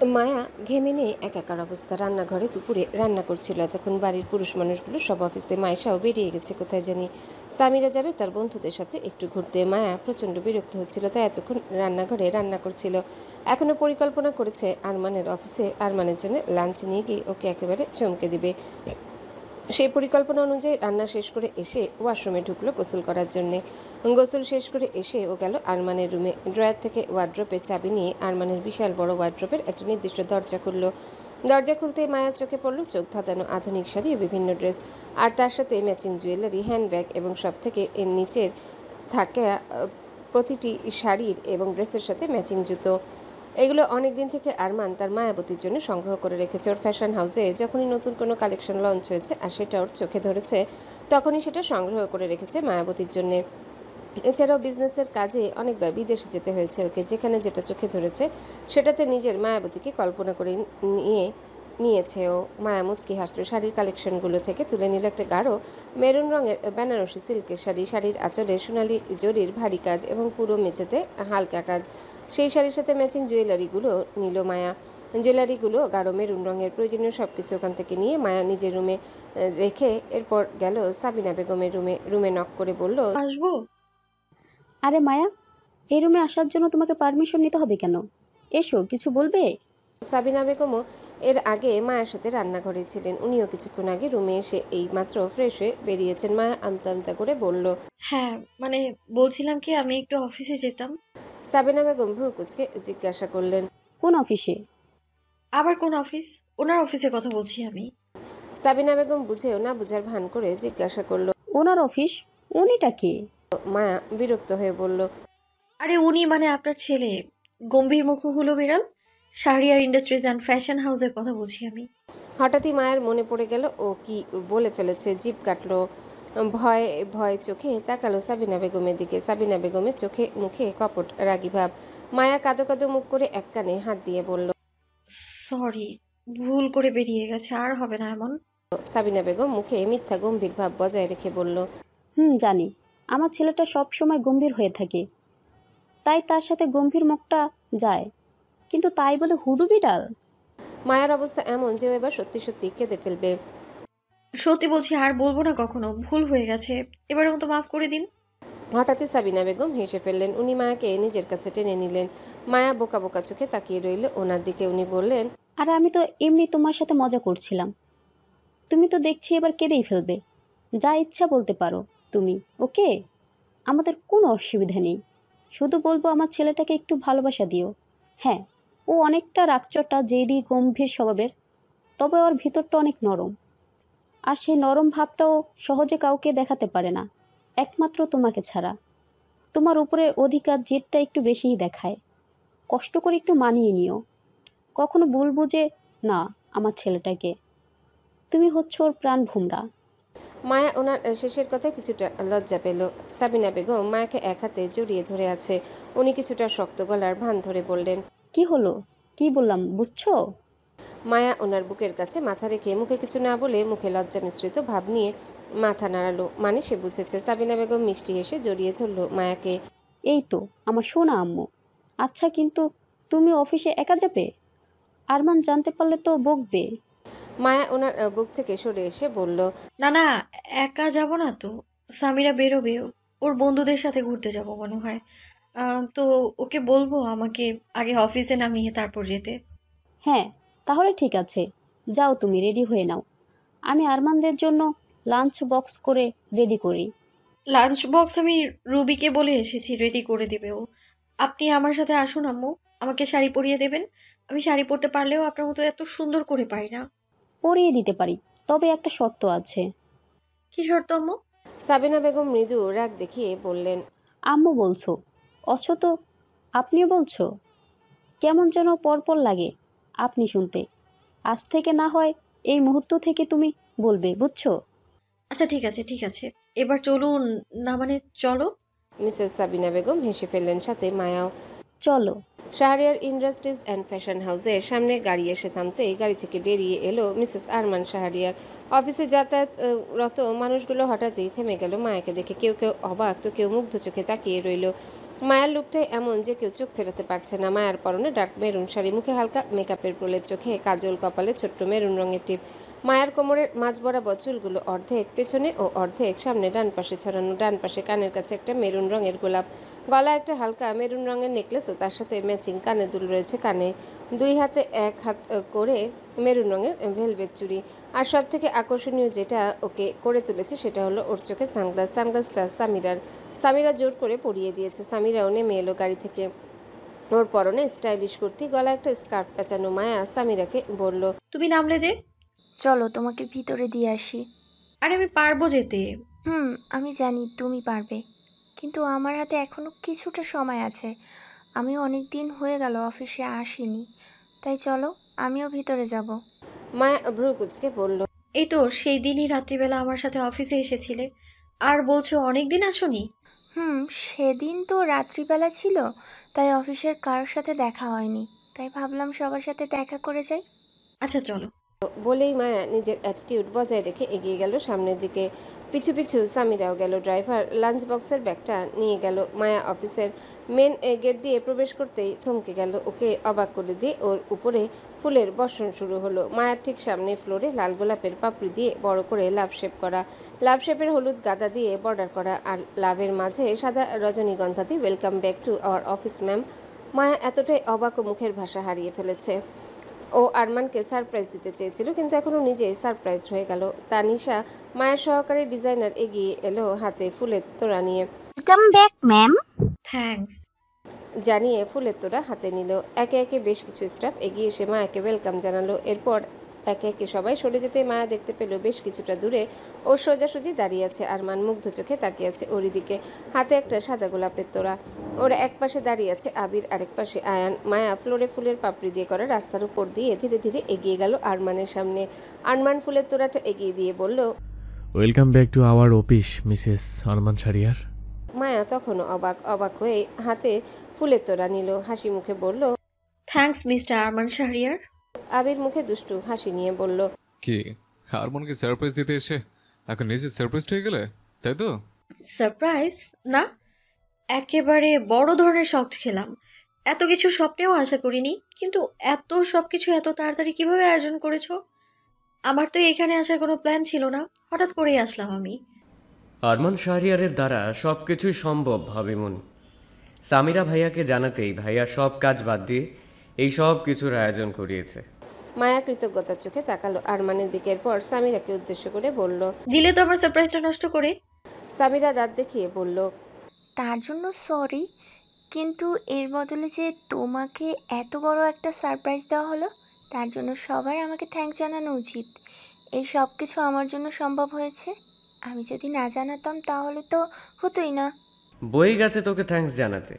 মায়া ঘেমে নিয়ে একাকার অবস্থা। রান্নাঘরে দুপুরে রান্না করছিল। এতক্ষণ বাড়ির পুরুষ মানুষগুলো সব অফিসে, মায়েশাও বেরিয়ে গেছে কোথায় জানি। সামিরা যাবে তার বন্ধুদের সাথে একটু ঘুরতে। মায়া প্রচণ্ড বিরক্ত হচ্ছিল, তাই এতক্ষণ রান্নাঘরে রান্না করছিল। এখনও পরিকল্পনা করেছে আরমানের অফিসে আরমানের জন্য লাঞ্চ নিয়ে গিয়ে ওকে একেবারে চমকে দিবে। সেই পরিকল্পনা অনুযায়ী রান্না শেষ করে এসে ওয়াশরুমে ঢুকলো গোসল করার জন্যে। গোসল শেষ করে এসে ও গেল আরমানের রুমে। ড্রয়ার থেকে ওয়ার্ড্রোপের চাবি নিয়ে আরমানের বিশাল বড় ওয়ার্ড্রোপের একটা নির্দিষ্ট দরজা খুলল। দরজা খুলতেই মায়ের চোখে পড়ল চোখ ধাঁধানো আধুনিক শাড়ি ও বিভিন্ন ড্রেস, আর তার সাথে ম্যাচিং জুয়েলারি, হ্যান্ডব্যাগ এবং সব থেকে এর নিচের থাকা প্রতিটি শাড়ির এবং ড্রেসের সাথে ম্যাচিং জুতো। এগুলো অনেক দিন থেকে আরমান তার মায়াবতীর জন্য সংগ্রহ করে রেখেছে। ওর ফ্যাশন হাউসে যখনই নতুন কোনো কালেকশন লঞ্চ হয়েছে আর সেটা ওর চোখে ধরেছে, তখনই সেটা সংগ্রহ করে রেখেছে মায়াবতীর জন্য। এছাড়াও বিজনেসের কাজে অনেকবার বিদেশে যেতে হয়েছে ওকে। যেখানে যেটা চোখে ধরেছে সেটাতে নিজের মায়াবতীকে কল্পনা করে নিয়েছে ও। মায়া মুচকি হাসল। শাড়ির কালেকশনগুলো থেকে তুলে নিল একটা গাঢ় মেরুন রঙের বেনারসি সিল্কের শাড়ি। শাড়ির আঁচলে সোনালি জরির ভারী কাজ এবং পুরো মেঝেতে হালকা কাজ। সেই শাড়ির সাথে ম্যাচিং জুয়েলারিগুলো নিল মায়া। জুয়েলারিগুলো গাঢ় মেরুন রঙের। প্রয়োজনীয় সব কিছু ওখান থেকে নিয়ে মায়া নিজের রুমে রেখে এরপর গেল সাবিনা বেগমের রুমে। রুমে নক করে বলল, আসবো? আরে মায়া, এই রুমে আসার জন্য তোমাকে পারমিশন নিতে হবে কেন? এসো, কিছু বলবে? সাবিনা বেগমও এর আগে মায়ের সাথে রান্নাঘরে ছিলেন। উনিও কিছুক্ষণ আগে রুমে এসে এই মাত্র ফ্রেশ হয়ে বেরিয়েছেন। মায়া আমতা আমতা করে বলল, হ্যাঁ, মানে বলছিলাম কি, আমি একটু অফিসে যেতাম। সাবিনা বেগম ভ্রু কুঁচকে জিজ্ঞাসা করলেন, কোন অফিসে? আবার কোন অফিস? ওনার অফিসে কথা বলছি আমি। সাবিনা বেগম বুঝেও না বুঝার ভান করে জিজ্ঞাসা করল। ওনার অফিস? উনিটা কে? মায়া বিরক্ত হয়ে বলল, আরে উনি মানে আপনার ছেলে, গম্ভীর মুখ হলো বিড়াল। শাহরিয়ার ইন্ডাস্ট্রিজ অ্যান্ড ফ্যাশন হাউসের কথা বলছি আমি। হঠাৎই মায়ের মনে পড়ে গেল ও কি বলে ফেলেছে। জিভ কাটলো। ভয় ভয় চোখে তাকালো সাবিনা বেগমের দিকে। সাবিনা বেগমের চোখে মুখে কপট রাগী ভাব। মায়া কাঁদো কাঁদো মুখ করে এক কানে হাত দিয়ে বলল, সরি, ভুল করে বেরিয়ে গেছে, আর হবে না এমন। সাবিনা বেগম মুখে মিথ্যা গম্ভীর ভাব বজায় রেখে বলল, জানি। আমার ছেলেটা সব সময় গম্ভীর হয়ে থাকে, তাই তার সাথে গম্ভীর মুখটা যায়, কিন্তু তাই বলে হুডু বিড়াল? মায়ার অবস্থা এমন যে ও এবার সত্যি সত্যি কেঁদে ফেলবে। সত্যি বলছি, আর বলবো না কখনো। ভুল হয়ে গেছে, এবারের মতো মাফ করে দিন। হঠাৎই সাবিনা বেগম হেসে ফেললেন। উনি মায়াকে নিজের কাছে টেনে নিলেন। মায়া বোকা বোকা চোখে তাকিয়ে রইল ওনার দিকে। উনি বললেন, আর আমি তো এমনি তোমার সাথে মজা করছিলাম। তুমি তো দেখছি এবার কেঁদেই ফেলবে। যা ইচ্ছা বলতে পারো তুমি, ওকে? আমাদের কোনো অসুবিধা নেই। শুধু বলবো আমার ছেলেটাকে একটু ভালোবাসা দিও। হ্যাঁ, ও অনেকটা রাগচটা, জেদি, গম্ভীর স্বভাবের, তবে ওর ভিতরটা অনেক নরম। আর সেই নরম ভাবটাও সহজে কাউকে দেখাতে পারে না, একমাত্র তোমাকে ছাড়া। তোমার উপরে অধিকার জেদটা একটু বেশিই দেখায়। কষ্ট করে একটু মানিয়ে নিও। কখনো ভুল বুঝে না আমার ছেলেটাকে। তুমি হচ্ছ ওর প্রাণ ভোমরা। মায়া ওনার শেষের কথায় কিছুটা লজ্জা পেল। সাবিনা বেগম মায়াকে এক হাতে জড়িয়ে ধরে আছে। উনি কিছুটা শক্ত গলার ভান ধরে বললেন, কি হলো? কি বললাম বুঝছো? মায়া ওনার বুকের কাছে মাথা রেখে মুখে কিছু না বলে মুখে লজ্জা মিশ্রিত ভাব নিয়ে মাথা নাড়ালো। মানে সে বুঝেছে। সাবিনা বেগম মিষ্টি হেসে জড়িয়ে ধরল মায়াকে। এই তো আমার সোনা আম্মু। আচ্ছা, কিন্তু তুমি অফিসে একা যাবে? আরমান জানতে পারলে তো বকবে। মায়া ওনার বুক থেকে সরে এসে বলল, না না, একা যাব না তো। সামিরা বেরোবে, ওর বন্ধুদের সাথে ঘুরতে যাব মনে হয়। তো ওকে বলবো আমাকে আগে অফিসে নামিয়ে তারপর যেতে। হ্যাঁ, তাহলে ঠিক আছে। যাও, তুমি রেডি হয়ে নাও। আমি আরমানদের জন্য লাঞ্চ বক্স করে রেডি করি। লাঞ্চ বক্স আমি রুবিকে বলে এসেছি, রেডি করে দিবে ও। আপনি আমার সাথে আসুন আম্মু, আমাকে শাড়ি পরিয়ে দেবেন। আমি শাড়ি পরতে পারলেও আপনার মতো এত সুন্দর করে পারি না। পরিয়ে দিতে পারি, তবে একটা শর্ত আছে। কি শর্ত আম্মু? সাবিনা বেগম মৃদু রাগ দেখিয়ে বললেন, আম্মু বলছো অথচ তো আপনিও বলছো। কেমন যেন পরপর লাগে আপনি শুনতে। আজ থেকে না হয় এই মুহূর্ত থেকে তুমি বলবে, বুঝছো? আচ্ছা ঠিক আছে ঠিক আছে, এবার চলুন। না মানে চলো। মিসেস সাবিনা বেগম হেসে ফেললেন, সাথে মায়াও। চলো। শাহরিয়ার ইন্ডাস্ট্রিজ অ্যান্ড ফ্যাশন হাউসের সামনে গাড়ি এসে থামতেই গাড়ি থেকে বেরিয়ে এলো মিসেস আরমান শাহরিয়ার। অফিসে যাতায়াতরত মানুষগুলো হঠাৎই থেমে গেল মায়াকে দেখে। কেউ কেউ অবাক তো কেউ মুগ্ধ চোখে তাকিয়ে রইল। মায়ার লুকটাই এমন যে কেউ চোখ ফেরাতে পারছে না। মায়ার পরনে ডার্ক মেরুন শাড়ি, মুখে হালকা মেকআপের প্রলেপ, চোখে কাজল, কপালে ছোট্ট মেরুন রঙের টিপ। মায়ার কোমরের মাঝ বরাবর চুলগুলো অর্ধেক পেছনে ও অর্ধেক সামনে ডান পাশে ছড়ানো, ডান পাশে কানের কাছে একটা মেরুন রঙের গোলাপ, গলায় একটা হালকা মেরুন রঙের নেকলেস ও তার সাথে ম্যাচিং কানের দুল রয়েছে কানে, দুই হাতে এক হাত করে মেরুন রঙের ভেলভেট চুড়ি। আর সব থেকে আকর্ষণীয় যেটা ওকে করে তুলেছে সেটা হলো ওর চোখে সানগ্লাস। সানগ্লাসটা সামিরা জোর করে পরিয়ে দিয়েছে। সামিরাও নেমে এলো গাড়ি থেকে। ওর পরনে স্টাইলিশ কুর্তি, গলায় একটা স্কার্ফ পেঁচানো। মায়া সামিরাকে বলল, তুমি নামলে যে? চলো তোমাকে ভিতরে দিয়ে আসি। আরে আমি পারবো যেতে। আমি জানি তুমি পারবে, কিন্তু আমার হাতে এখনো কিছুটা সময় আছে। আমিও অনেক দিন হয়ে গেল অফিসে আসিনি, তাই চলো আমিও ভিতরে যাব। মায়া ভ্রু কুচকে বলল, এই তো সেই দিনই রাত্রিবেলা আমার সাথে অফিসে এসেছিলে, আর বলছো অনেক দিন আসোনি। সেদিন তো রাত্রিবেলা ছিল, তাই অফিসের কারোর সাথে দেখা হয়নি, তাই ভাবলাম সবার সাথে দেখা করে যাই। আচ্ছা চলো। বলেই মায়া নিজের অ্যাটিটিউড বজায় রেখে এগিয়ে গেল সামনের দিকে। পিছু পিছু সামিরাও গেল। ড্রাইভার লাঞ্চ বক্সের ব্যাগটা নিয়ে গেল। মায়া অফিসের মেন গেট দিয়ে প্রবেশ করতেই থমকে গেল। ওকে অবাক করে দিয়ে ওর উপরে ফুলের বর্ষণ শুরু হলো। মায়ার ঠিক সামনে ফ্লোরে লাল গোলাপের পাপড়ি দিয়ে বড় করে লাভ শেপ করা, লাভ শেপের হলুদ গাদা দিয়ে বর্ডার করা, আর লাভের মাঝে সাদা রজনীগন্ধা দিয়ে welcome back to our office ma'am. Maya এতটাই অবাক ও মুখের ভাষা হারিয়ে ফেলেছে। ও আরমানকে সারপ্রাইজ দিতে চেয়েছিল, কিন্তু এখনও নিজেই সারপ্রাইজ হয়ে গেল। তানিশা মায়ের সহকারী ডিজাইনার এগিয়ে এলো হাতে ফুলের তোড়া নিয়ে। Welcome back ma'am. থ্যাঙ্কস জানিয়ে ফুলের তোড়া হাতে নিল। একে একে বেশ কিছু স্টাফ এগিয়ে এসে মায়াকে ওয়েলকাম জানালো। এরপর একে একে সবাই সরে যেতে মায়া দেখতে পেল বেশ কিছুটা দূরে ও সোজাসুজি দাঁড়িয়ে আছে আরমান। মুগ্ধ চোখে তাকিয়ে আছে ওর দিকে, হাতে একটা সাদা গোলাপের তোড়া। ওর এক পাশে দাঁড়িয়ে আছে আবির, আরেক পাশে আয়ান। মায়া ফ্লোরে ফুলের পাপড়ি দিয়ে করা রাস্তার উপর দিয়ে ধীরে ধীরে এগিয়ে গেল আরমানের সামনে। আরমান ফুলের তোড়াটা এগিয়ে দিয়ে বলল, welcome back to our office Mrs Arman Shariar. Maya তখনও অবাক হয়ে হাতে ফুলের তোড়া নিল, হাসি মুখে বলল, থ্যাঙ্কস মিস্টার আরমান শাহরিয়ার। আবির মুখে দুষ্টু হাসি নিয়ে বলল, কি হারমোনকে সারপ্রাইজ দিতে এসে এখন নিজে সারপ্রাইজ হয়ে গেলে, তাই তো? সারপ্রাইজ না, একেবারে বড় ধরনের শক খেলাম। এত কিছু স্বপ্নেও আশা করিনি, কিন্তু এত সব কিছু এত তাড়াতাড়ি কিভাবে আয়োজন করেছো? আমার তো এখানে আসার কোনো প্ল্যান ছিল না, হঠাৎ করেই আসলাম আমি। আরমান শাহরিয়ারের দ্বারা সব কিছুই সম্ভব ভাবিমনি। সামিরা ভাইয়াকে জানাতেই ভাইয়া সব কাজ বাদ দিয়ে এই সব কিছুর আয়োজন করিয়েছে। মায়া কৃতজ্ঞতার চোখে তাকালো আরমানের দিকে, এরপর সামিরাকে উদ্দেশ্য করে বলল, দিলে তো আমার সারপ্রাইজটা নষ্ট করে। সামিরা দাঁত দেখিয়ে বলল, তার জন্য সরি, কিন্তু এর বদলে যে তোমাকে এত বড় একটা সারপ্রাইজ দেওয়া হলো, তার জন্য সবার আমাকে থ্যাঙ্কস জানানো উচিত। এই সব কিছু আমার জন্য সম্ভব হয়েছে। আমি যদি না জানাতাম তাহলে তো হতোই না। বই গেছে তোকে থ্যাঙ্কস জানাতে।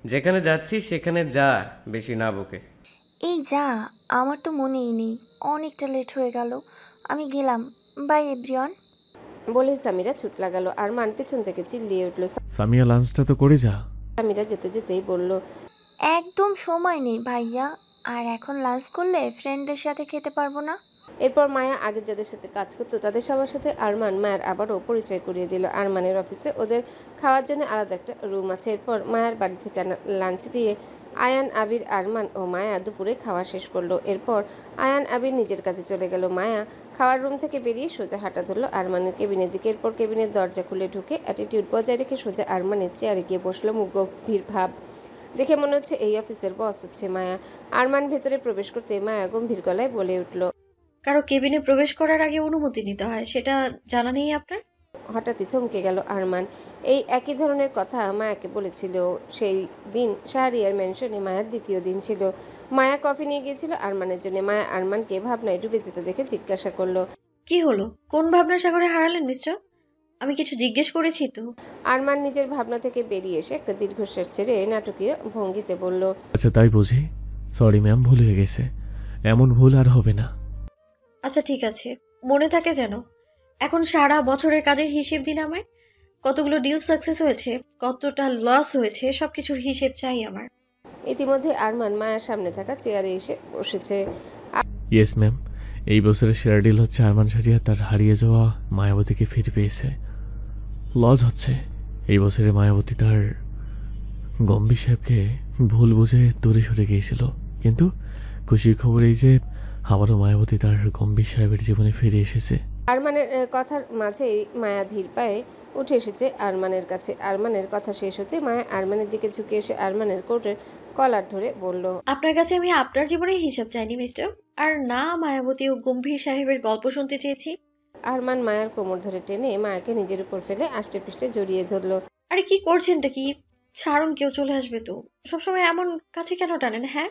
যেখানে যাচ্ছিস সেখানে যা, বেশি না বকে। এই যা, আমার তো মনেই নেই, অনেকটা লেট হয়ে গেল, আমি গেলাম, বাই এভরিওয়ান। বলেই সামিরা ছুট লাগালো। আরমান পিছন থেকে চিল্লিয়ে উঠল। সামিয়া লাঞ্চটা তো করে যা। সামিরা যেতে যেতেই বলল, একদম সময় নেই ভাইয়া, আর এখন লাঞ্চ করলে ফ্রেন্ডদের সাথে খেতে পারবো না। এরপর মায়া আগে যাদের সাথে কাজ করতো তাদের সবার সাথে আরমান মায়ের আবারও পরিচয় করিয়ে দিল। আরমানের অফিসে ওদের খাওয়ার জন্য আলাদা একটা রুম আছে। এরপর মায়ের বাড়ি থেকে লাঞ্চ দিয়ে আয়ান, আবির, আরমান ও মায়া দুপুরে খাওয়া শেষ করলো। এরপর আয়ান, আবির নিজের কাছে চলে গেল। মায়া খাওয়ার রুম থেকে বেরিয়ে সোজা হাঁটা ধরলো আরমানের কেবিনের দিকে। এরপর কেবিনের দরজা খুলে ঢুকে অ্যাটিটিউড বজায় রেখে সোজা আরমানের চেয়ারে গিয়ে বসলো। মুখ গম্ভীর ভাব দেখে মনে হচ্ছে এই অফিসের বস হচ্ছে মায়া। আরমান ভেতরে প্রবেশ করতে মায়া গম্ভীর গলায় বলে উঠল, কারো কেবিনে প্রবেশ করার আগে অনুমতি নিতে হয়, সেটা জানা নেই আপনার? হঠাৎই থমকে গেল আরমান। এই একই ধরনের কথা মায়াকে বলেছিল সেই দিন শাহরিয়ার ম্যানশনে। মায়ার দ্বিতীয় দিন ছিল। মায়া কফি নিয়ে গিয়েছিল আরমানের জন্য। মায়া আরমানকে ভাবনায় ডুবে যেতে দেখে জিজ্ঞাসা করলো, কি হলো? কোন ভাবনা সাগরে হারালেন মিস্টার? আমি কিছু জিজ্ঞেস করেছি তো? আরমান নিজের ভাবনা থেকে বেরিয়ে এসে একটা দীর্ঘশ্বাস ছেড়ে নাটকীয় ভঙ্গিতে বলল, আচ্ছা তাই বুঝি, সরি ম্যাম, ভুল হয়ে গেছে, এমন ভুল আর হবে না। আচ্ছা ঠিক আছে, মনে থাকে যেন। এখন সারা বছরের কাজের হিসেব দিন আমায়। কতগুলো ডিল সাকসেস হয়েছে, কতটা লস হয়েছে, সবকিছুর হিসেব চাই আমার। ইতিমধ্যে আরমান মায়ের সামনে থাকা চেয়ারে এসে বসেছে। ইয়েস ম্যাম, এই বছরের সেরা ডিল হচ্ছে আরমান শারিয়া তার হারিয়ে যাওয়া মায়াবতীকে ফিরে পেয়েছে। লজ হচ্ছে এই বছরে মায়াবতী তার গম্ভীর সাহেবকে ভুল বুঝে দূরে সরে গিয়েছিল, কিন্তু খুশির খবর এই যে আবারও মায়াবতী তার গম্ভীর সাহেবের জীবনে ফিরে এসেছে। আরমানের কথার মাঝেই মায়া ধীর পায়ে উঠে এসেছে আরমানের কাছে। আরমানের কথা শেষ হতে মায়া আরমানের দিকে ঝুঁকে এসে আরমানের কোটের কলার ধরে বলল, আপনার কাছে আমি আপনার জীবনের হিসাব চাইনি মিস্টার, আর না মায়াবতী ও গম্ভীর সাহেবের গল্প শুনতে চেয়েছি। আরমান মায়ার কোমর ধরে টেনে মায়াকে নিজের উপর ফেলে আষ্টে পৃষ্ঠে জড়িয়ে ধরল। আরে কি করছেনটা কি? ছাড়ুন, কেউ চলে আসবে তো। সবসময় এমন কাছে কেন টানেন? হ্যাঁ,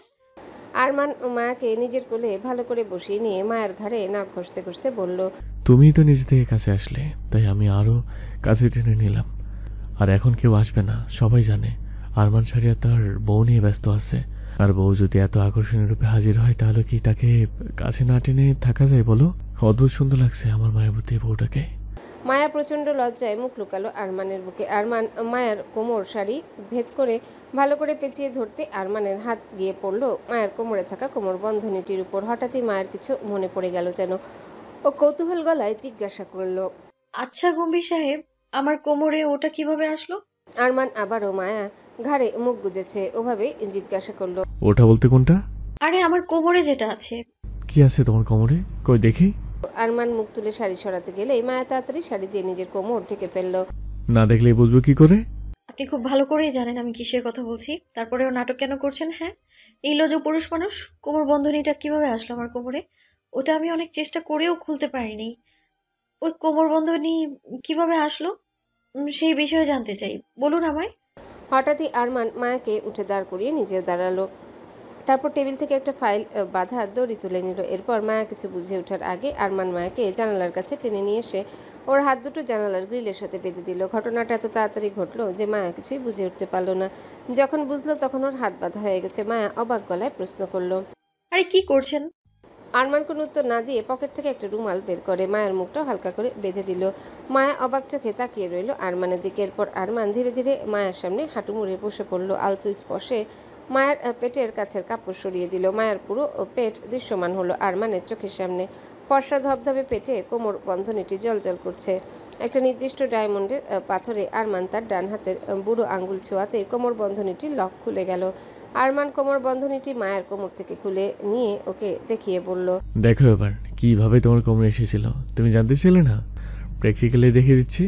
আরমান মায়াকে নিজের কোলে ভালো করে বসিয়ে নিয়ে মায়ের ঘাড়ে নাক ঘষতে ঘষতে বলল, তুমি তো নিজে থেকে কাছে আসলে, তাই আমি আরো কাছে টেনে নিলাম। আর এখন কেউ আসবে না, সবাই জানে আরমান সারিয়া তার বউ নিয়ে ব্যস্ত আছে। আর বউ যদি এত আকর্ষণীয় রূপে হাজির হয়, তাহলে কি তাকে কাছে না টেনে থাকা যায় বলো? অদ্ভুত সুন্দর লাগছে আমার মায়াবতী বউটাকে। মায়া প্রচন্ড লজ্জায় মুখ লুকালো আরমানের বুকে। আরমান মায়ার কোমর শাড়ি ভেদ করে ভালো করে পেঁচিয়ে ধরতে আরমানের হাত গিয়ে পড়ল মায়ের কোমরে থাকা কোমর বন্ধনীটির উপর। হঠাৎই মায়ের কিছু মনে পড়ে গেল যেন। ও কৌতূহল গলায় জিজ্ঞাসা করল, আচ্ছা গম্ভীর সাহেব, আমার কোমরে ওটা কিভাবে আসলো? আরমান আবারও মায়া ঘাড়ে মুখ গুজেছে ওভাবেই জিজ্ঞাসা করল, ওটা বলতে কোনটা? আরে আমার কোমরে যেটা আছে। কি আছে তোমার কোমরে? কই দেখি। আরমান মুখ তুলে শাড়ি সরাতে গেলেই মায়া তাড়াতাড়ি শাড়ি দিয়ে নিজের কোমর ঢেকে ফেলল। না দেখলেই বুঝবো কি করে? আপনি খুব ভালো করেই জানেন আমি কিসের কথা বলছি, তারপরেও নাটক কেন করছেন? হ্যাঁ, নির্লজ্জ পুরুষ মানুষ। কোমর বন্ধনীটা কিভাবে আসলো আমার কোমরে? ওটা আমি অনেক চেষ্টা করেও খুলতে পারিনি। ওই কোমর বন্ধনী কিভাবে আসলো সেই বিষয়ে জানতে চাই, বলুন আমায়। হঠাৎই আরমান মায়াকে উঠে দাঁড় করিয়ে নিজেও দাঁড়ালো। তারপর টেবিল থেকে একটা ফাইল বাঁধা দড়ি তুলে নিল। এরপর মায়া কিছু বুঝে ওঠার আগে আরমান মায়াকে জানালার কাছে টেনে নিয়ে এসে ওর হাত দুটো জানালার গ্রিলের সাথে বেঁধে দিল। ঘটনাটা এত তাড়াতাড়ি ঘটলো যে মায়া কিছুই বুঝে উঠতে পারল না। যখন বুঝলো তখন ওর হাত বাঁধা হয়ে গেছে। মায়া অবাক গলায় প্রশ্ন করলো। আরে কি করছেন? আরমান কোনো উত্তর না দিয়ে পকেট থেকে একটা রুমাল বের করে মায়ের মুখটাও হালকা করে বেঁধে দিল। মায়া অবাক চোখে তাকিয়ে রইল আরমানের দিকে। এরপর আরমান ধীরে ধীরে মায়ের সামনে হাঁটু মুড়ে বসে পড়ল। আলতো স্পর্শে মায়ের পেটের কাছের কাপড় সরিয়ে দিল। মায়ের পুরো পেট দৃশ্যমান হলো আরমানের চোখের সামনে। ফর্সা ধবধবে পেটে কোমর বন্ধনীটি জ্বলজ্বল করছে। একটা নির্দিষ্ট ডায়মন্ডের পাথরে আরমান তার ডান হাতের বুড়ো আঙ্গুল ছোঁয়াতে কোমর বন্ধনীটির লক খুলে গেল। আরমান কোমর বন্ধনীটি মায়ের কোমর থেকে খুলে নিয়ে ওকে দেখিয়ে বলল, দেখো এবার কিভাবে তোমার কোমরে এসেছিল। তুমি জানতে ছিলে না? প্র্যাকটিক্যালি দেখিয়ে দিচ্ছি।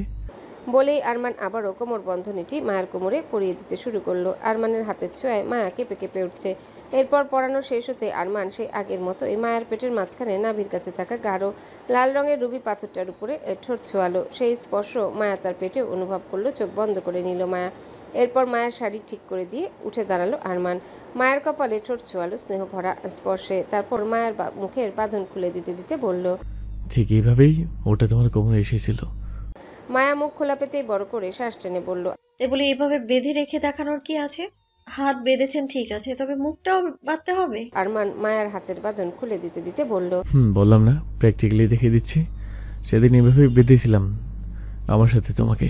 বলেই আরমান আবারও কোমর বন্ধনীটি মায়ের কোমরে পরিয়ে দিতে শুরু করলো। আরমানের হাতের ছোঁয়ায় মায়া কেঁপে কেঁপে উঠছে। এরপর পরানো শেষ হতে আরমান সেই আগের মতোই মায়ের পেটের মাঝখানে নাভির কাছে থাকা গাঢ় লাল রঙের রুবি পাথরটার উপরে ঠোঁট ছোঁয়ালো। সেই স্পর্শ মায়া তার পেটে অনুভব করলো। চোখ বন্ধ করে নিল মায়া। এরপর মায়ের শাড়ি ঠিক করে দিয়ে উঠে দাঁড়ালো আরমান। মায়ের কপালে ঠোঁট ছোঁয়ালো স্নেহ ভরা স্পর্শে। তারপর মায়ের মুখের বাঁধন খুলে দিতে দিতে বলল, ঠিক এইভাবেই ওটা তোমার কোমরে এসেছিল। মায়া মুখ খোলা পেতেই বড় করে শ্বাস টেনে বলল, তাই বলে এভাবে বেঁধে রেখে দেখানোর কি আছে? হাত বেঁধেছেন ঠিক আছে, তবে মুখটাও বাঁধতে হবে? আরমান মায়ের হাতের বাঁধন খুলে দিতে দিতে বলল, বললাম না প্র্যাকটিক্যালি দেখিয়ে দিচ্ছি। সেদিন এভাবে বেঁধেছিলাম আমার সাথে তোমাকে।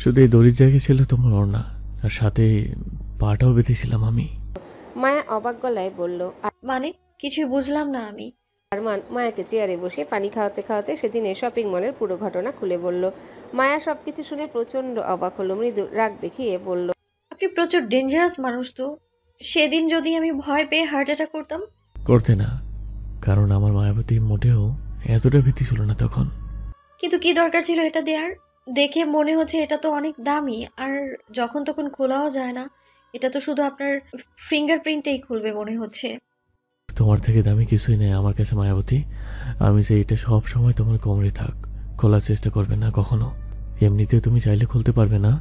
শুধু এই দড়ির জায়গায় ছিল তোমার ওড়না, আর সাথে পাটাও বেঁধেছিলাম আমি। মায়া অবাক গলায় বলল। মানে কিছুই বুঝলাম না আমি। আরমান মায়াকে চেয়ারে বসে পানি খাওয়াতে খাওয়াতে সেদিনের শপিং মলের পুরো ঘটনা খুলে বলল। মায়া সবকিছু শুনে প্রচন্ড অবাক হলো। মৃদু রাগ দেখিয়ে বলল, আপনি প্রচুর ডেঞ্জারাস মানুষ তো। সেদিন যদি আমি ভয় পেয়ে হার্ট অ্যাটাক করতাম? করতে না, কারণ আমার মায়াবতী মোটেও এতটা ভীতি ছিল না তখন। কিন্তু কি দরকার ছিল এটা দেওয়ার? দেখে মনে হচ্ছে এটা তো অনেক দামি, আর যখন তখন খোলাও যায় না। এটা তো শুধু আপনার ফিঙ্গারপ্রিন্টেই খুলবে মনে হচ্ছে। তোমার থেকে দামি কিছুই নেই আমার কাছে মায়াবতী। আমি যে এটা সব সময় তোমার কোমরে থাক, খোলার চেষ্টা করবে না কখনো। এমনিতেও তুমি চাইলে খুলতে পারবে না।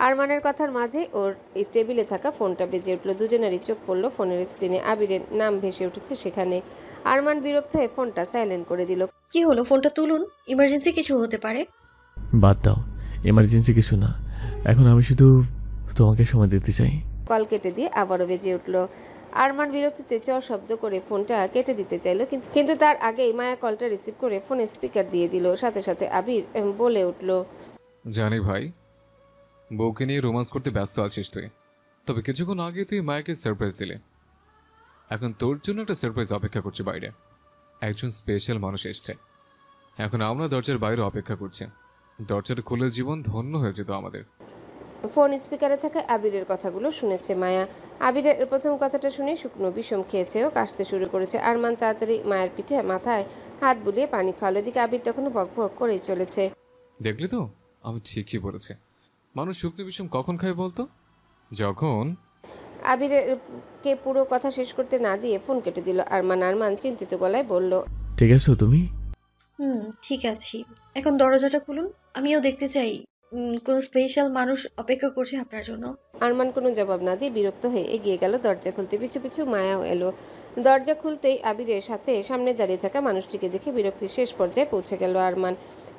আরমানের কথার মাঝে ওর এই টেবিলে থাকা ফোনটা বেজে উঠল। দুজনেরই চোখ পড়ল ফোনের স্ক্রিনে। আবিরের নাম ভেসে উঠেছে সেখানে। আরমান বিরক্ত হয়ে ফোনটা সাইলেন্ট করে দিল। কি হলো? ফোনটা তুলুন, ইমার্জেন্সি কিছু হতে পারে। বাদ দাও, এমার্জেন্সি কিছু না। এখন আমি শুধু তোমাকে সময় দিতে চাই। কল কেটে দিয়ে আবারও বেজে উঠল। আরমান বিরক্তিতে চ শব্দ করে ফোনটা কেটে দিতে চাইলো, কিন্তু তার আগেই মায়া কলটা রিসিভ করে ফোনে স্পিকার দিয়ে দিল। সাথে সাথে আবির বলে উঠল, জানি ভাই, বউকে নিয়ে রোমান্স করতে ব্যস্ত আছিস তুই। তবে কিছুক্ষণ আগে তুই মায়াকে সারপ্রাইজ দিলে। এখন তোর জন্য একটা সারপ্রাইজ অপেক্ষা করছে বাইরে। একজন স্পেশাল মানুষ এসছে। এখন আমরা দরজার বাইরে অপেক্ষা করছি। দরজার খুলে জীবন ধন্য হয়ে যেত আমাদের। ফোন স্পিকারে থাকা আবিরের কথাগুলো শুনেছে মায়া। আবিরের প্রথম কথাটা শুনে শুকনো বিষম খেয়েছে ও কাশতে শুরু করেছে। আরমান তাড়াতাড়ি মায়ের পিঠে মাথায় হাত বুলিয়ে পানি খাওয়ালো। এদিকে আবির তখনও বকবক করেই চলেছে। দেখলি তো, আমি ঠিকই বলেছি। মানুষ শুকনো বিষম কখন খায় বলতো? যখন আবিরকে পুরো কথা শেষ করতে না দিয়ে ফোন কেটে দিল আরমান চিন্তিত গলায় বলল, ঠিক আছো তুমি? ঠিক আছি। এখন দরজাটা খুলুন, আমিও দেখতে চাই কোন স্পেশাল মানুষ অপেক্ষা করছে আপনার জন্য। আরমান কোনো জবাব না দিয়ে বিরক্ত হয়ে এগিয়ে গেল দরজা খুলতে। পিছু পিছু মায়াও এলো। দরজা খুলতেই আবিরের সাথে সামনে দাঁড়িয়ে থাকা মানুষটিকে দেখে বিরক্তির শেষ পর্যায়ে পৌঁছে গেল আরমান।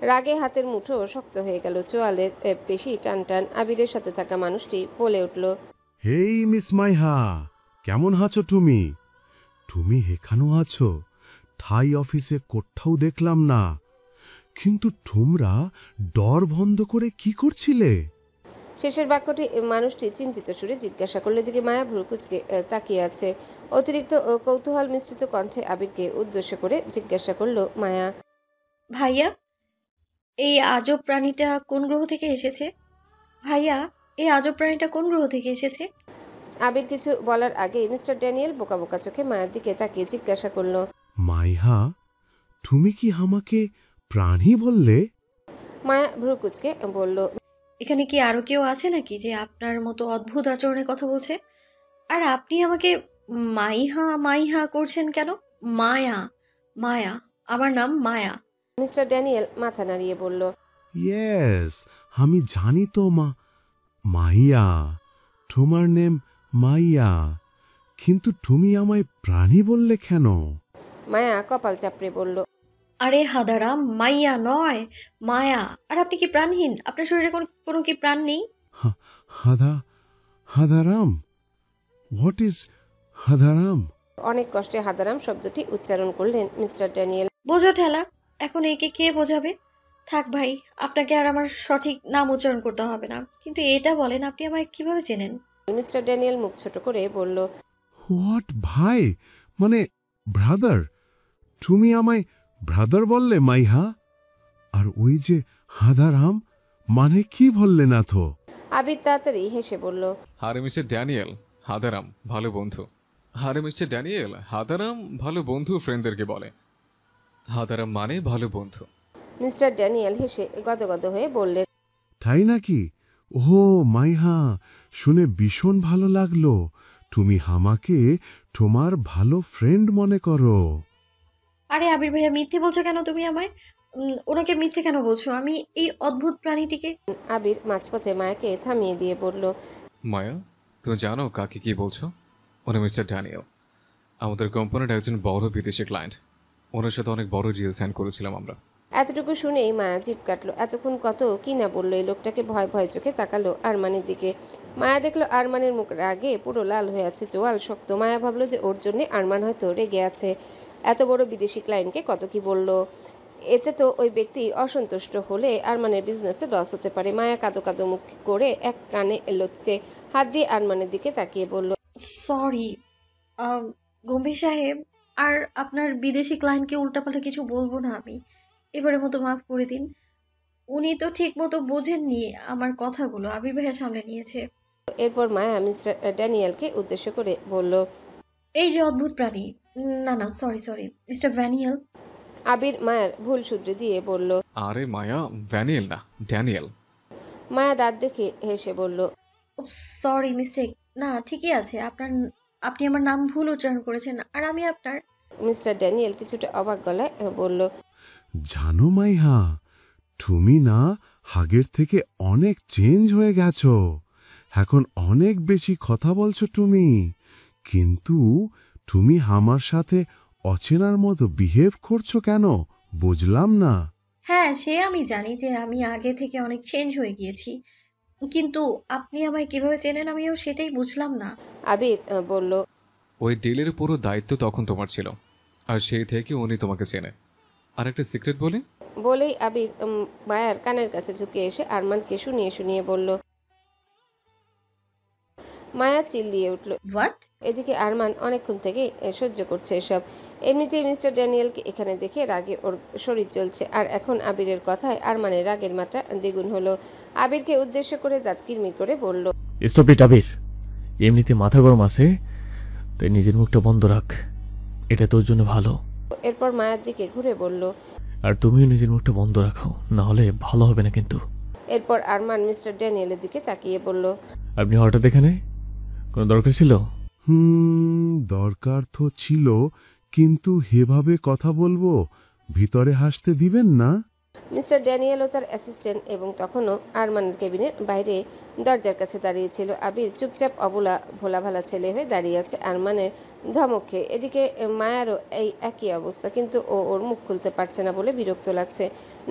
রাগে হাতের মুঠো শক্ত হয়ে গেল, চোয়ালের পেশি টান টান। আবিরের সাথে থাকা মানুষটি বলে উঠল, হেই মিস মাইহা, কেমন আছো তুমি? তুমি এখানেও আছো? থাই অফিসে কোথাও দেখলাম না, কিন্তু তোমরা ডর বন্ধ করে কি করছিলে? শেষের বাক্যটি মানুষটি চিন্তিত সুরে জিজ্ঞাসা করলে। দিকে মায়া ভ্রুকুচকে তাকিয়ে আছে। অতিরিক্ত কৌতূহল মিশ্রিত কণ্ঠে আবিরকে উদ্দেশ্য করে জিজ্ঞাসা করল মায়া, ভাইয়া, এই আজব প্রাণীটা কোন গ্রহ থেকে এসেছে? ভাইয়া, এই আজব প্রাণীটা কোন গ্রহ থেকে এসেছে? আবির কিছু বলার আগে মিস্টার ড্যানিয়েল বোকা বোকা চোখে মায়ের দিকে তাকিয়ে জিজ্ঞাসা করল, মাইহা, তুমি কি আমাকে প্রাণী বললে? মায়া ভ্রুকুচকে বলল, এখানে কি আরো কেউ আছে নাকি যে আপনার মতো অদ্ভুত আচরণে কথা বলছে? আর আপনি আমাকে মাইহা মাইহা করছেন কেন? মায়া, মায়া, আমার নাম মায়া। মিস্টার ড্যানিয়েল মাথা নাড়িয়ে বলল, ইয়েস, আমি জানি তো মাইয়া, তোমার নেম মাইয়া, কিন্তু তুমি আমায় প্রাণী বললে কেন? মায়া কপাল চাপড়ে বলল, আরে হাদারাম, মাইয়া নয়, মায়া। আর আপনি কি প্রাণহীন? আপনার শরীরে কোনো কি প্রাণ নেই? হাদারাম? হোয়াট ইজ হাদারাম? অনেক কষ্টে হাদারাম শব্দটি উচ্চারণ করলেন মিস্টার ড্যানিয়েল। বোঝো ঠেলা, এখন একে কে বোঝাবে? থাক ভাই, আপনাকে আর আমার সঠিক নাম উচ্চারণ করতে হবে না। কিন্তু এটা বলেন, আপনি আমায় কিভাবে চেনেন? মিস্টার ড্যানিয়েল মুখ ছোট করে বলল, হোয়াট ভাই, মানে ব্রাদার? তুমি আমায় ব্রাদার বললে মাইহা? আর ওই যে হাদারাম মানে কি বললে না তো? আবির তাড়াতাড়ি হেসে বলল, আরে মিস্টার ড্যানিয়েল, হাদারাম ভালো বন্ধু। আরে মিস্টার ড্যানিয়েল, হাদারাম ভালো বন্ধু ফ্রেন্ডদেরকে বলে। হাদারাম মানে ভালো বন্ধু। মিস্টার ড্যানিয়েল হেসে গদগদ হয়ে বললেন, তাই নাকি? ও মাইহা, শুনে ভীষণ ভালো লাগলো। তুমি আমাকে তোমার ভালো ফ্রেন্ড মনে করো। আরে আবির ভাইয়া, মিথ্যে বলছো কেন তুমি আমায়? ওনাকে মিথ্যে কেন বলছো? আমি এই অদ্ভুত প্রাণীটিকে। আবির মাঝপথে মায়াকে থামিয়ে দিয়ে বলল, মায়া, তুমি জানো কাকে কি বলছো? উনি মিস্টার ড্যানিয়েল, আমাদের কোম্পানির একজন বড় বিদেশি ক্লায়েন্ট। ওনার সাথে অনেক বড় ডিল সাইন করেছিলাম আমরা। এতটুকু শুনেই মায়া জিভ কাটলো। এতক্ষণ কত কি না বললো এই লোকটাকে। ভয় ভয় চোখে তাকালো আরমানের দিকে। মায়া দেখলো আরমানের মুখ রাগে পুরো লাল হয়ে আছে, চোয়াল শক্ত। মায়া ভাবলো যে ওর জন্য আরমান হয়তো রেগে আছে। এত বড় বিদেশি ক্লায়েন্টকে কত কি বললো। এতে তো ওই ব্যক্তি অসন্তুষ্ট হলে আরমানের বিজনেসে লস হতে পারে। মায়া কাদো কাদো মুখ করে এক কানে লতিতে হাত দিয়ে আরমানের দিকে তাকিয়ে বলল, সরি গম্ভীর সাহেব, আর আপনার বিদেশি ক্লায়েন্টকে উল্টাপাল্টা কিছু বলবো না আমি। এবারের মতো মাফ করে দিন। উনি তো ঠিক মতো বোঝেননি আমার কথাগুলো, আবির ভাইয়া সামলে নিয়েছে। এরপর মায়া মিস্টার ড্যানিয়েলকে উদ্দেশ্য করে বলল, এই যে অদ্ভুত প্রাণী, না সরি মিস্টার ভ্যানিয়েল। আবির মায়ার ভুল শুধরে দিয়ে বলল, আরে মায়া, ভ্যানিয়েল না, ড্যানিয়েল। মায়া দাঁত দেখে হেসে বলল, সরি মিস্টেক। না ঠিকই আছে, আপনি আমার নাম ভুল উচ্চারণ করেছেন, আর আমি আপনার। মিস্টার ড্যানিয়েল কিছুটা অবাক গলায় বলল, জানো মাইহা, তুমি না আগের থেকে অনেক চেঞ্জ হয়ে গেছো। এখন অনেক বেশি কথা বলছো তুমি, কিন্তু তুমি আমার সাথে অচেনার মতো বিহেভ করছো কেন বুঝলাম না। হ্যাঁ, সে আমি জানি যে আমি আগে থেকে অনেক চেঞ্জ হয়ে গিয়েছি, কিন্তু আপনি আমায় কিভাবে চেনেন আমিও সেটাই বুঝলাম না। আবির বলল, ওই ডিলের পুরো দায়িত্ব তখন তোমার ছিল, আর সেই থেকে উনি তোমাকে চেনে। আর একটা সিক্রেট বলি। বলেই আবির মায়ার কানের কাছে ঝুঁকে এসে আরমানকে শুনিয়ে শুনিয়ে বলল, মায়া চিল্লিয়ে উঠল। হোয়াট? এদিকে আরমান অনেকক্ষণ থেকে সহ্য করছে এসব। এমনিতেই মিস্টার ড্যানিয়েলকে এখানে দেখে রাগে ওর শরীর চলছে, আর এখন আবিরের কথায় আরমানের রাগের মাত্রা দ্বিগুণ হলো। আবিরকে উদ্দেশ্য করে দাঁত কিরমির করে বলল, স্টপ ইট আবির, এমনিতে মাথা গরম আছে, তাই নিজের মুখটা বন্ধ রাখ, এটা তোর জন্য ভালো। এরপর মায়ার দিকে ঘুরে বলল, আর তুমিও নিজের মুখটা বন্ধ রাখো, না হলে ভালো হবে না কিন্তু। এরপর আরমান মিস্টার ড্যানিয়েলের দিকে তাকিয়ে বলল, আপনি হঠাৎ এখানে, কোনো দরকার ছিল? দরকার তো ছিল, কিন্তু হেভাবে কথা বলবো, ভিতরে হাসতে দিবেন না? মিস্টার ড্যানিয়েল ও তার অ্যাসিস্ট্যান্ট এবং তখনও আরমানের কেবিনের বাইরে দরজার কাছে দাঁড়িয়েছিল। আবির চুপচাপ অবলা ভোলাভালা ছেলে হয়ে দাঁড়িয়ে আছে আরমানের ধমক খেয়ে। এদিকে মায়ারও এই একই অবস্থা, কিন্তু ও ওর মুখ খুলতে পারছে না বলে বিরক্ত লাগছে।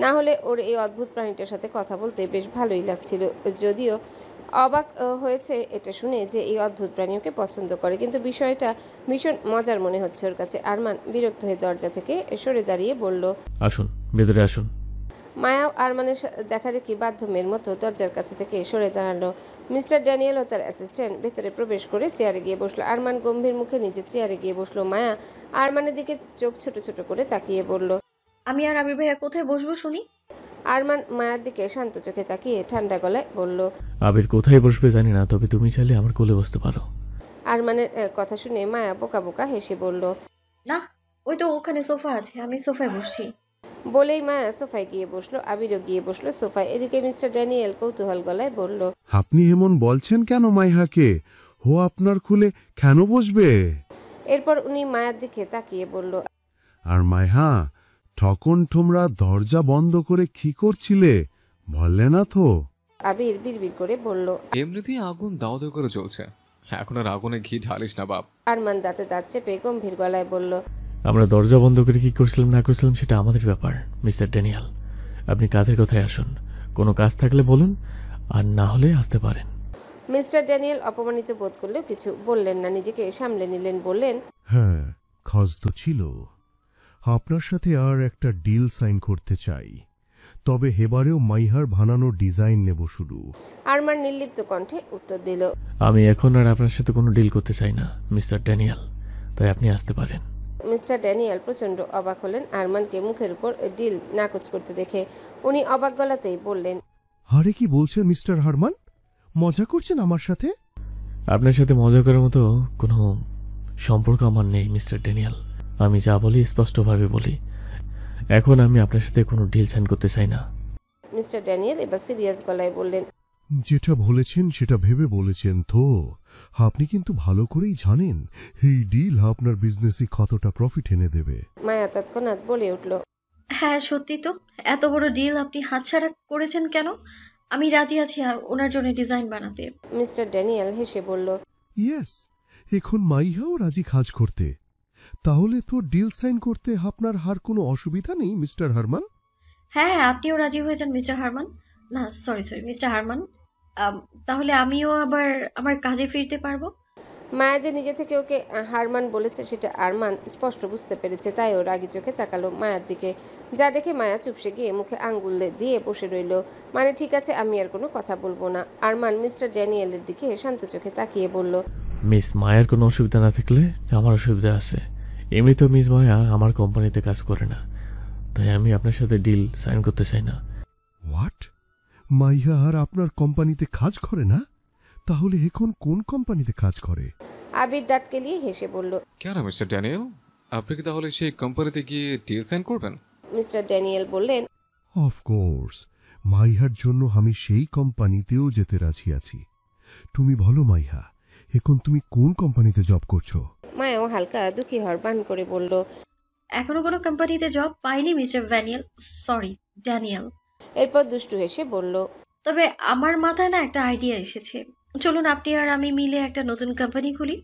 না হলে ওর এই অদ্ভুত প্রাণীটার সাথে কথা বলতে বেশ ভালোই লাগছিল, যদিও অবাক হয়েছে এটা শুনে যে এই অদ্ভুত প্রাণী ওকে পছন্দ করে, কিন্তু বিষয়টা ভীষণ মজার মনে হচ্ছে ওর কাছে। আরমান বিরক্ত হয়ে দরজা থেকে সরে দাঁড়িয়ে বলল, আসুন ভেতরে আসুন। মায়াও আরমানের দেখা দেখি বাধ্যমের মতো দরজার কাছে থেকে সরে দাঁড়ালো। মিস্টার ড্যানিয়েল ও তার অ্যাসিস্ট্যান্ট ভেতরে প্রবেশ করে চেয়ারে গিয়ে বসলো। আরমান গম্ভীর মুখে নিজের চেয়ারে গিয়ে বসলো। মায়া আরমানের দিকে চোখ ছোট ছোট করে তাকিয়ে বলল, আমি আর আবির ভাইয়া কোথায় বসবো শুনি? আরমান মায়ার দিকে শান্ত চোখে তাকিয়ে ঠান্ডা গলায় বলল, আবির কোথায় বসবে জানি না, তবে তুমি চাইলে আমার কোলে বসতে পারো। আরমানের কথা শুনে মায়া বোকা বোকা হেসে বলল, না, ওই তো ওখানে সোফা আছে, আমি সোফায় বসছি। বলেই মায়া সোফায় গিয়ে বসলো। আবিরও গিয়ে বসলো সোফায়। এদিকে মিস্টার ড্যানিয়েল কৌতূহল গলায় বলল, আপনি এমন বলছেন কেন মাইহাকে? ও আপনার খুলে কেন বসবে? এরপর উনি মায়ার দিকে তাকিয়ে বলল, আর মাইহা, ঠকন তোমরা দরজা বন্ধ করে কি করছিলে বললে না তো? আবির বিড়বিড় করে বলল, এমনিতেই আগুন দাও দাও করে চলছে, এখন আর আগুনে ঘি ঢালিস না বাপ। আরমান দাঁতে দাঁত চেপে গম্ভীর গলায় বলল, আমরা দরজা বন্ধ করে কি করছিলাম না করছিলাম সেটা আমাদের ব্যাপার। মিস্টার ড্যানিয়েল, আপনি কাজের কথায় আসুন, কোনো কাজ থাকলে বলুন, আর না হলে আসতে পারেন। মিস্টার ড্যানিয়েল অপমানিত বোধ করলেও কিছু বললেন না, নিজেকে সামলে নিলেন। বললেন, হ্যাঁ, কাজ তো ছিল। আপনার সাথে আর একটা ডিল সাইন করতে চাই, তবে হেবারেও মাইহার বানানো ডিজাইন নেব শুরু। আরমান নির্লিপ্ত কণ্ঠে উত্তর দিল, আমি এখন আর আপনার সাথে কোনো ডিল করতে চাই না মিস্টার ড্যানিয়েল, তাই আপনি আসতে পারেন। মিস্টার ড্যানিয়েল প্রচন্ড অবাক হলেন আরমানকে মুখের উপর ডিল নাকচ করতে দেখে। উনি অবাক গলাতেই বললেন, আরে কি বলছেন মিস্টার হারমান? মজা করছেন আমার সাথে? আপনার সাথে মজা করার মতো কোনো সম্পর্ক আমার নেই মিস্টার ড্যানিয়েল। আমি যা বলি স্পষ্টভাবে বলি, এখন আমি আপনার সাথে কোনো ডিল সাইন করতে চাই না। মিস্টার ড্যানিয়েল এবার সিরিয়াস গলায় বললেন, যেটা বলেছেন সেটা ভেবে বলেছেন তো? আপনি কিন্তু ভালো করেই জানেন এই ডিল আপনার বিজনেসে কতটা প্রফিট এনে দেবে। মায়া তৎক্ষণাৎ বলে উঠল, হ্যাঁ সত্যি তো, এত বড় ডিল আপনি হাতছাড়া করেছেন কেন? আমি রাজি আছি ওনার জন্য ডিজাইন বানাতে। মিস্টার ড্যানিয়েল হেসে বলল, ইয়েস, এখন মাইহাও রাজি কাজ করতে। তাহলে তো ডিল সাইন করতে আপনার আর কোনো অসুবিধা নেই মিস্টার হারমান। হ্যাঁ, আপনিও রাজি হয়ে যান মিস্টার হারমান। না সরি মিস্টার হারমান। তাহলে আমিও আবার আমার কাজে ফিরতে পারবো। মায়া যে নিজে থেকে ওকে হারমান বলেছে সেটা আরমান স্পষ্ট বুঝতে পেরেছে, তাই ও রাগি চোখে তাকালো মায়ার দিকে, যা দেখে মায়া চুপসে গিয়ে মুখে আঙ্গুল দিয়ে বসে রইল। মানে ঠিক আছে, আমি আর কোনো কথা বলবো না। আরমান মিস্টার ড্যানিয়েলের দিকে শান্ত চোখে তাকিয়ে বলল, মিস মায়ার কোনো অসুবিধা না থাকলে আমার অসুবিধা আছে। এমনি তো মিস মায়া আমার কোম্পানিতে কাজ করে না, তাই আমি আপনার সাথে ডিল সাইন করতে চাই না। হোয়াট? মাইহা আর আপনার কোম্পানিতে কাজ করে না? তাহলে এখন কোন কোম্পানিতে কাজ করে? আবির দাঁত কেলিয়ে হেসে বলল, কেন মিস্টার ড্যানিয়েল, আপনি কি তাহলে সেই কোম্পানিতে গিয়ে ডিল সাইন করবেন? মিস্টার ড্যানিয়েল বললেন, অফকোর্স, মাইহার জন্য আমি সেই কোম্পানিতেও যেতে রাজি আছি। তুমি বলো মাইহা, এখন তুমি কোন কোম্পানিতে জব করছো? মায়াও হালকা দুঃখী হওয়ার বান করে বলল, এখনো কোনো কোম্পানিতে জব পাইনি মিস্টার ড্যানিয়েল। এরপর দুষ্টু হেসে বলল, তবে আমার মাথায় না একটা আইডিয়া এসেছে। চলুন আপনি আর আমি মিলে একটা নতুন কোম্পানি খুলি।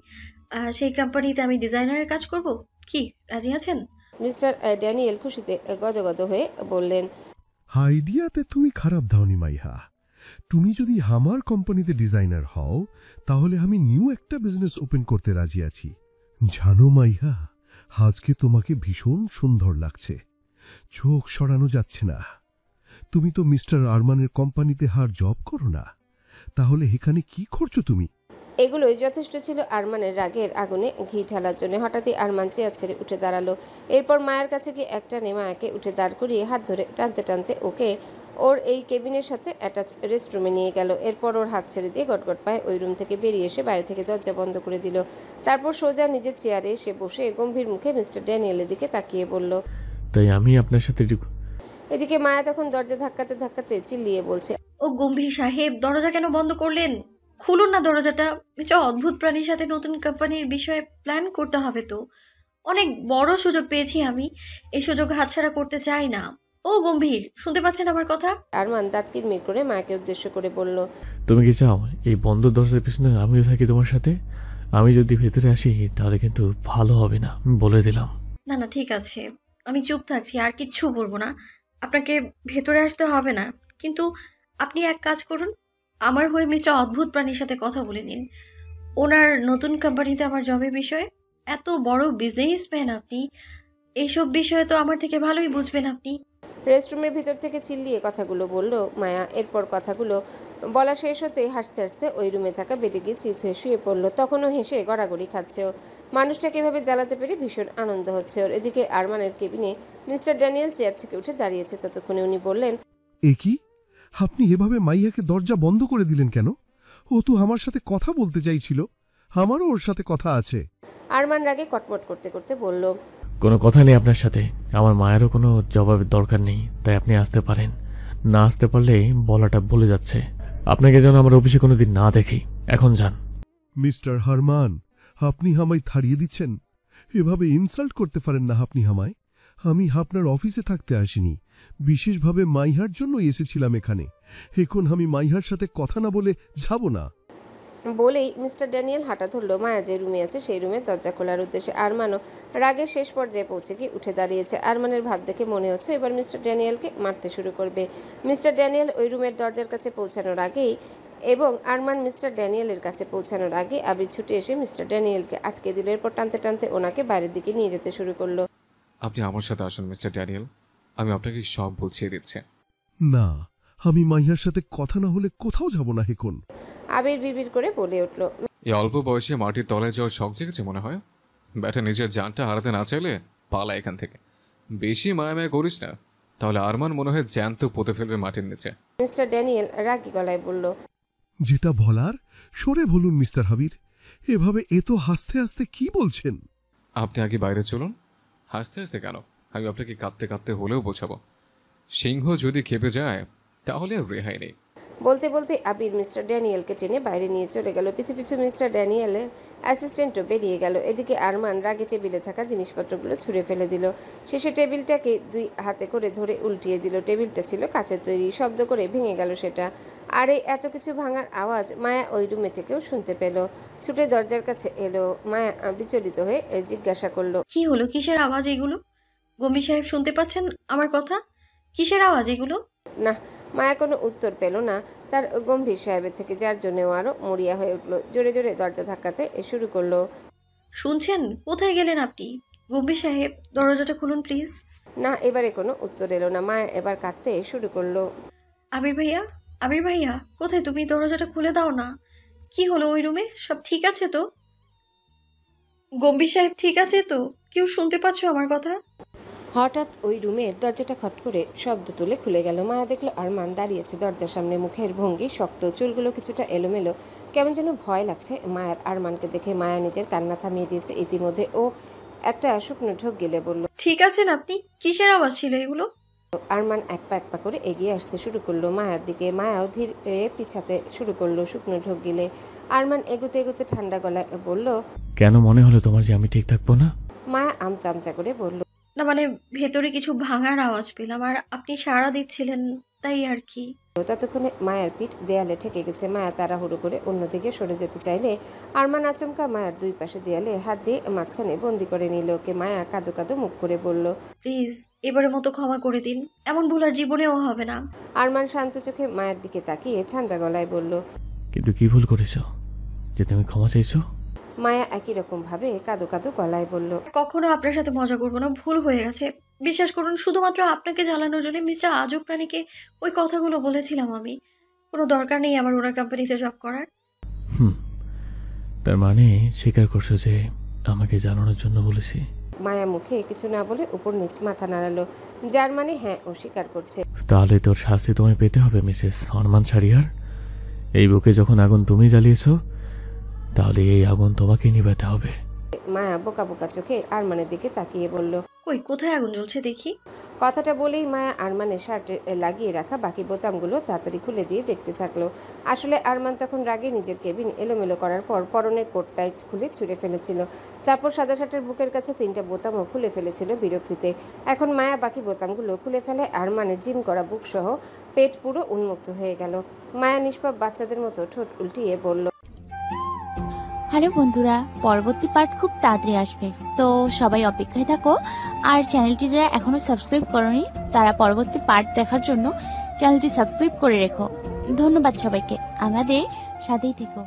সেই কোম্পানিতে আমি ডিজাইনারের কাজ করব। কি রাজি আছেন? মিস্টার ড্যানিয়েল খুশিতে গদগদ হয়ে বললেন, আইডিয়াতে তুমি খারাপ দাওনি মাইহা। তুমি যদি আমার কোম্পানিতে ডিজাইনার হও, তাহলে আমি নিউ একটা বিজনেস ওপেন করতে রাজি আছি। জানো মাইহা, আজকে তোমাকে ভীষণ সুন্দর লাগছে, চোখ সরানো যাচ্ছে না। তুমি তো মিস্টার আরমানের কোম্পানিতে হার জব করো না, তাহলে এখানে কি করছো তুমি? এগুলোই যথেষ্ট ছিল আরমানের রাগের আগুনে ঘি ঢালার জন্য। হঠাৎই আরমান চেয়ার ছেড়ে উঠে দাঁড়ালো। এরপর মায়ের কাছে গিয়ে একটা মায়াকে উঠে দাঁড় করিয়ে হাত ধরে টানতে টানতে ওকে ওর এই কেবিনের সাথে অ্যাটাচ রেস্টরুমে নিয়ে গেল। এরপর ওর হাত ছেড়ে দিয়ে গটগট পায়ে ওই রুম থেকে বেরিয়ে এসে বাইরে থেকে দরজা বন্ধ করে দিল। তারপর সোজা নিজের চেয়ারে এসে বসে গম্ভীর মুখে মিস্টার ড্যানিয়েলের দিকে তাকিয়ে বলল, তাই আমি আপনার সাথে এদিকে মায়া তখন দরজা ধাক্কাতে ধাক্কাতে চিল্লিয়ে বলছে, ও গম্ভীর সাহেব, দরজা কেন বন্ধ করলেন? খুলুন না দরজাটা। মিস্টার অদ্ভুত প্রাণীর সাথে নতুন কোম্পানির বিষয়ে প্ল্যান করতে হবে তো। অনেক বড় সুযোগ পেয়েছি আমি, এই সুযোগ হাতছাড়া করতে চাই না। ও গম্ভীর, শুনতে পাচ্ছেন আমার কথা? আরমান দাঁত কিরমির করে মায়াকে উদ্দেশ্য করে বলল, তুমি কি চাও এই বন্ধ দরজার পিছনে আমিও থাকি তোমার সাথে? আমি যদি ভেতরে আসি তাহলে কিন্তু ভালো হবে না, বলে দিলাম। না না, ঠিক আছে, আমি চুপ থাকছি, আর কিচ্ছু বলবো না। আপনাকে ভেতরে আসতে হবে না, কিন্তু আপনি এক কাজ করুন, আমার হয়ে মিস্টার অদ্ভুত প্রাণীর সাথে কথা বলে নিন। ওনার নতুন কোম্পানিতে আমার জবের বিষয়ে। এত বড় বিজনেসম্যান আপনি, এইসব বিষয়ে তো আমার থেকে ভালোই বুঝবেন আপনি। রেস্টরুমের ভিতর থেকে চিল্লিয়ে কথাগুলো বলল মায়া। এরপর কথাগুলো বলা শেষ হতেই হাসতে হাসতে ওই রুমে থাকা বেডে গিয়ে চিত হয়ে শুয়ে পড়ল। তখনও হেসে গড়াগড়ি খাচ্ছে ও। মানুষটাকে এভাবে জ্বালাতে পেরে ভীষণ আনন্দ হচ্ছে ওর। এদিকে আরমানের কেবিনে মিস্টার ড্যানিয়েল চেয়ার থেকে উঠে দাঁড়িয়েছে। ততক্ষণে উনি বললেন, এ কি, আপনি এভাবে মাইয়াকে দরজা বন্ধ করে দিলেন কেন? ও তো আমার সাথে কথা বলতে চাইছিল। আমারও ওর সাথে কথা আছে। আরমান রাগে কটমট করতে করতে বলল, কোনো কথা নেই আপনার সাথে, আমার মায়েরও কোনো জবাবের দরকার নেই, তাই আপনি আসতে পারেন। না আসতে পারলে বলাটা বলে যাচ্ছে। আপনাকে যেন আমার অফিসে কোনোদিন না দেখি। এখন যান। মিস্টার হারমান, আপনি আমায় থাড়িয়ে দিচ্ছেন? এভাবে ইনসাল্ট করতে পারেন না আপনি আমায়। আমি আপনার অফিসে থাকতে আসিনি, বিশেষভাবে মাইহার জন্য এসেছিলাম এখানে। এখন আমি মাইহার সাথে কথা না বলে যাব না। বলেই মিস্টার ড্যানিয়েল হাঁটা ধরল মায়া যে রুমে আছে সেই রুমের দরজা খোলার উদ্দেশ্যে। আরমানও রাগের শেষ পর্যায়ে পৌঁছে গিয়ে উঠে দাঁড়িয়েছে। আরমানের ভাব দেখে মনে হচ্ছে এবার মিস্টার ড্যানিয়েলকে মারতে শুরু করবে। মিস্টার ড্যানিয়েল ওই রুমের দরজার কাছে পৌঁছানোর আগেই এবং আরমান মিস্টার ড্যানিয়েলের কাছে পৌঁছানোর আগে আবির ছুটে এসে মিস্টার ড্যানিয়েলকে আটকে দিল। এরপর টানতে টানতে ওনাকে বাইরের দিকে নিয়ে যেতে শুরু করলো। আপনি আমার সাথে আসুন মিস্টার ড্যানিয়েল, আমি আপনাকে সব বুঝিয়ে দিচ্ছি। না, আমি মাইহার সাথে কথা না হলে কোথাও যাব না এখন। আবির বিড়বিড় করে বলে উঠল, এই অল্প বয়সে মাটির তলায় যাওয়ার শখ জেগেছে মনে হয়। ব্যাটা নিজের জানটা হারাতে না চাইলে পালা এখান থেকে। বেশি মায়া করিস না, তাহলে আরমান মনে হয় জ্যান্ত পুঁতে ফেলবে মাটির নিচে। মিস্টার ড্যানিয়েল রাগী গলায় বলল, যেটা বলার সরে বলুন মিস্টার হাবির। এভাবে এত হাসতে হাসতে কি বলছেন? আপনি আগে বাইরে চলুন। হাসতে হাসতে কেন, আমি আপনাকে কাঁদতে কাঁদতে হলেও বোঝাবো। সিংহ যদি খেপে যায় তাহলে আর রেহাই নেই। বলতে বলতে আবির মিস্টার ড্যানিয়েলকে টেনে বাইরে নিয়ে চলে গেল। পিছু পিছু মিস্টার ড্যানিয়েলের অ্যাসিস্ট্যান্টও বেরিয়ে গেল। এদিকে আরমান রাগে টেবিলে থাকা জিনিসপত্রগুলো ছুঁড়ে ফেলে দিল। শেষে টেবিলটাকে দুই হাতে করে ধরে উল্টিয়ে দিল। টেবিলটা ছিল কাচের তৈরি, শব্দ করে ভেঙে গেল সেটা। আর এই এত কিছু ভাঙার আওয়াজ মায়া ওই রুমে থেকেও শুনতে পেল। ছুটে দরজার কাছে এলো। মায়া বিচলিত হয়ে জিজ্ঞাসা করলো, কি হলো? কিসের আওয়াজ এগুলো? গম্ভীর সাহেব, শুনতে পাচ্ছেন আমার কথা? কিসের আওয়াজ এগুলো? না, মায়া কোনো উত্তর পেল না তার গম্ভীর সাহেবের থেকে, যার জন্যও আরো মরিয়া হয়ে উঠল। জোরে জোরে দরজা ধাক্কাতে শুরু করলো। শুনছেন? কোথায় গেলেন আপনি? গম্ভীর সাহেব, দরজাটা খুলুন প্লিজ। না, এবারে কোনো উত্তর এলো না। মায়া এবার কাঁদতে শুরু করলো। আবির ভাইয়া, আবির ভাইয়া, কোথায় তুমি? দরজাটা খুলে দাও না। কি হলো ওই রুমে? সব ঠিক আছে তো? গম্ভীর সাহেব, ঠিক আছে তো? কেউ শুনতে পাচ্ছ আমার কথা? হঠাৎ ওই রুমের দরজাটা খট করে শব্দ তুলে খুলে গেল। মায়া দেখলো আরমান দাঁড়িয়েছে দরজার সামনে। মুখের ভঙ্গি শক্ত, চুলগুলো কিছুটা এলোমেলো। কেমন যেন ভয় লাগছে মায়ার আরমানকে দেখে। মায়া নিজের কান্না থামিয়ে দিয়েছে ইতিমধ্যে। ও একটা শুকনো ঢোক গেলে বলল, ঠিক আছেন আপনি? কিসের আওয়াজ ছিল এগুলো? আরমান এক পা করে এগিয়ে আসতে শুরু করলো মায়ার দিকে। মায়াও ধীরে পিছাতে শুরু করলো শুকনো ঢোক গিলে। আরমান এগোতে এগোতে ঠান্ডা গলায় বলল, কেন মনে হলো তোমার যে আমি ঠিক থাকবো না? মায়া আমতা আমতা করে বলল, না মানে, ভেতরে কিছু ভাঙার আওয়াজ পেলাম, আর আপনি সাড়া দিচ্ছিলেন, তাই আর কি। ততক্ষণে মায়ের পিঠ দেয়ালে ঠেকে গেছে। মায়া তাড়াহুড়ো করে অন্যদিকে সরে যেতে চাইলে আরমান আচমকা মায়ের দুই পাশে দেয়ালে হাত দিয়ে মাঝখানে বন্দি করে নিল ওকে। মায়া কাঁদো কাঁদো মুখ করে বলল, প্লিজ এবারের মতো ক্ষমা করে দিন, এমন ভুল আর জীবনেও হবে না। আরমান শান্ত চোখে মায়ের দিকে তাকিয়ে ঠান্ডা গলায় বলল, কিন্তু কি ভুল করেছো যে তুমি ক্ষমা চাইছো? মায়া একই রকম ভাবে কাঁদো কাঁদো গলায় বলল, কখনো আপনার সাথে মজা করবো না, ভুল হয়ে গেছে। বিশ্বাস করুন, শুধুমাত্র আপনাকে জ্বালানোর জন্য মিস্টার আজব প্রাণীকে ওই কথাগুলো বলেছিলাম আমি। কোনো দরকার নেই আমার ওনার কোম্পানিতে জব করার। তার মানে স্বীকার করছো যে আমাকে জানানোর জন্য বলেছি? মায়া মুখে কিছু না বলে উপর নিচ মাথা নাড়ালো, যার মানে হ্যাঁ ও স্বীকার করছে। তাহলে তোর শাস্তি তোমায় পেতে হবে মিসেস আরমান শাহরিয়ার। এই বুকে যখন আগুন তুমি জ্বালিয়েছো, তাহলে এই আগুন তোমাকে নিভাতে হবে। মায়া বোকা বোকা চোখে আরমানের দিকে তাকিয়ে বলল। কই, কোথায় আগুন জ্বলছে দেখি। কথাটা বলেই মায়া আরমানের শার্টে লাগিয়ে রাখা বাকি বোতামগুলো তাড়াতাড়ি খুলে দিয়ে দেখতে থাকলো। আসলে আরমান তখন রাগে নিজের কেবিন এলোমেলো করার পর পরনের কোটটাই খুলে ছুঁড়ে ফেলেছিল। তারপর সাদা শার্টের বুকের কাছে 3টা বোতামও খুলে ফেলেছিল বিরক্তিতে। এখন মায়া বাকি বোতামগুলো খুলে ফেলে আরমানের জিম করা বুক সহ পেট পুরো উন্মুক্ত হয়ে গেল। মায়া নিষ্পাপ বাচ্চাদের মতো ঠোঁট উল্টিয়ে বলল, হ্যালো বন্ধুরা, পরবর্তী পার্ট খুব তাড়াতাড়ি আসবে, তো সবাই অপেক্ষায় থাকো। আর চ্যানেলটি যারা এখনো সাবস্ক্রাইব করোনি তারা পরবর্তী পার্ট দেখার জন্য চ্যানেলটি সাবস্ক্রাইব করে রেখো। ধন্যবাদ সবাইকে, আমাদের সাথেই থেকো।